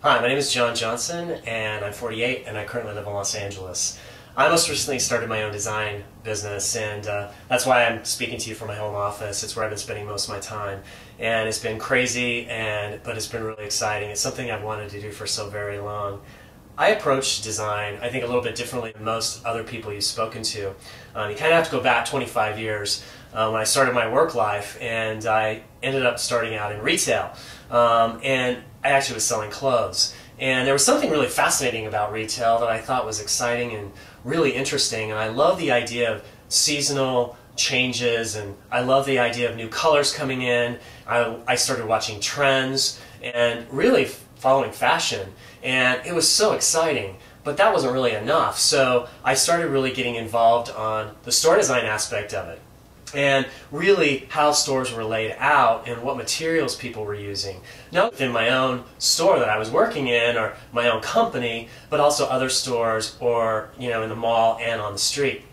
Hi, my name is John Johnson, and I'm 48, and I currently live in Los Angeles. I most recently started my own design business, and that's why I'm speaking to you from my home office. It's where I've been spending most of my time, and it's been crazy, but it's been really exciting. It's something I've wanted to do for so very long. I approach design, I think, a little bit differently than most other people you've spoken to. You kind of have to go back 25 years when I started my work life, and I ended up starting out in retail. And I actually was selling clothes. And there was something really fascinating about retail that I thought was exciting and really interesting. And I love the idea of seasonal changes, and I love the idea of new colors coming in. I started watching trends and really following fashion. And it was so exciting. But that wasn't really enough. So I started really getting involved on the store design aspect of it, and really how stores were laid out and what materials people were using. Not within my own store that I was working in or my own company, but also other stores or in the mall and on the street.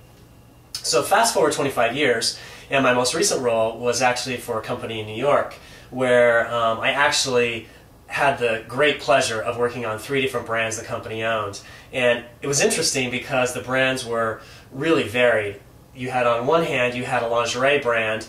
So fast forward 25 years, and my most recent role was actually for a company in New York, where I actually had the great pleasure of working on 3 different brands the company owned. And it was interesting because the brands were really varied. You had, on one hand, you had a lingerie brand,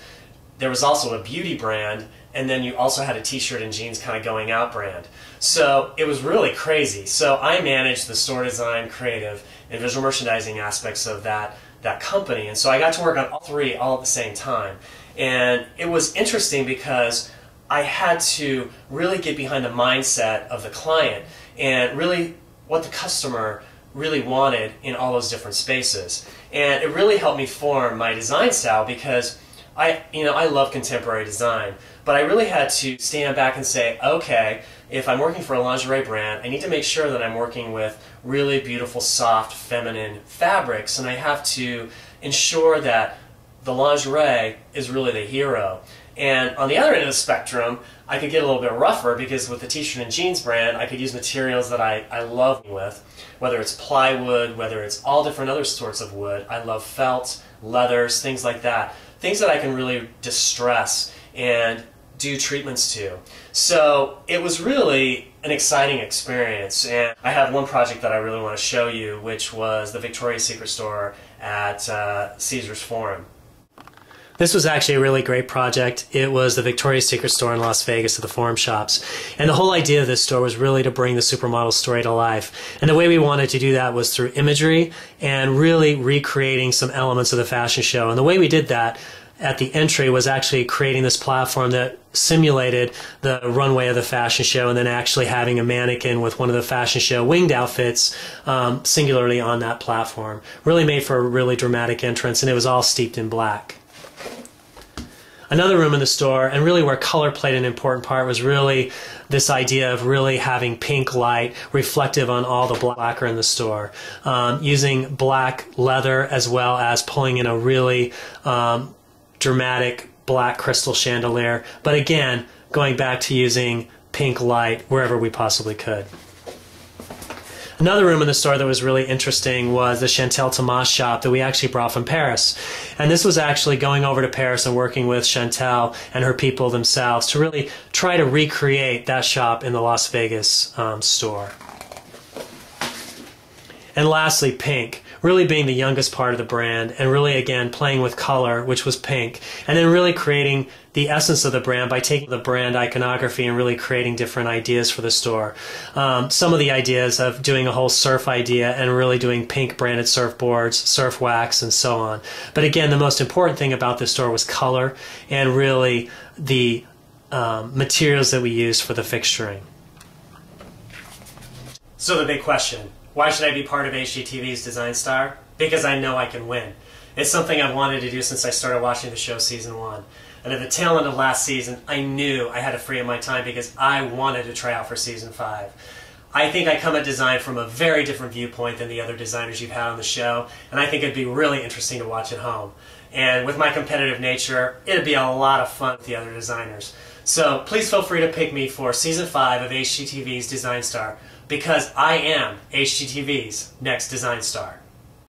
there was also a beauty brand, and then you also had a t-shirt and jeans kind of going out brand. So it was really crazy. So I managed the store design, creative, and visual merchandising aspects of that company. And so I got to work on all 3 all at the same time. And it was interesting because I had to really get behind the mindset of the client and really what the customer really wanted in all those different spaces. And it really helped me form my design style because I love contemporary design, but I really had to stand back and say, okay, if I'm working for a lingerie brand, I need to make sure that I'm working with really beautiful, soft, feminine fabrics, and I have to ensure that the lingerie is really the hero. And on the other end of the spectrum, I could get a little bit rougher because with the t-shirt and jeans brand, I could use materials that I love with, whether it's plywood, whether it's all different other sorts of wood. I love felt, leathers, things like that. Things that I can really distress and do treatments to. So it was really an exciting experience, and I have one project that I really want to show you, which was the Victoria's Secret store at Caesars Forum. This was actually a really great project. It was the Victoria's Secret store in Las Vegas at the Forum Shops. And the whole idea of this store was really to bring the supermodel story to life. And the way we wanted to do that was through imagery and really recreating some elements of the fashion show. And the way we did that at the entry was actually creating this platform that simulated the runway of the fashion show and then actually having a mannequin with one of the fashion show winged outfits singularly on that platform. Really made for a really dramatic entrance, and it was all steeped in black. Another room in the store, and really where color played an important part, was really this idea of really having pink light reflective on all the blacker in the store. Using black leather as well as pulling in a really dramatic black crystal chandelier. But again, going back to using pink light wherever we possibly could. Another room in the store that was really interesting was the Chantel Thomas shop that we actually brought from Paris. And this was actually going over to Paris and working with Chantel and her people themselves to really try to recreate that shop in the Las Vegas store. And lastly, pink. Really being the youngest part of the brand and really, again, playing with color, which was pink, and then really creating the essence of the brand by taking the brand iconography and really creating different ideas for the store. Some of the ideas of doing a whole surf idea and really doing pink branded surfboards, surf wax, and so on. But again, the most important thing about this store was color and really the materials that we used for the fixturing. So the big question. Why should I be part of HGTV's Design Star? Because I know I can win. It's something I've wanted to do since I started watching the show season 1. And at the tail end of last season, I knew I had to free up my time because I wanted to try out for season 5. I think I come at design from a very different viewpoint than the other designers you've had on the show, and I think it'd be really interesting to watch at home. And with my competitive nature, it'd be a lot of fun with the other designers. So please feel free to pick me for season 5 of HGTV's Design Star, because I am HGTV's next Design Star.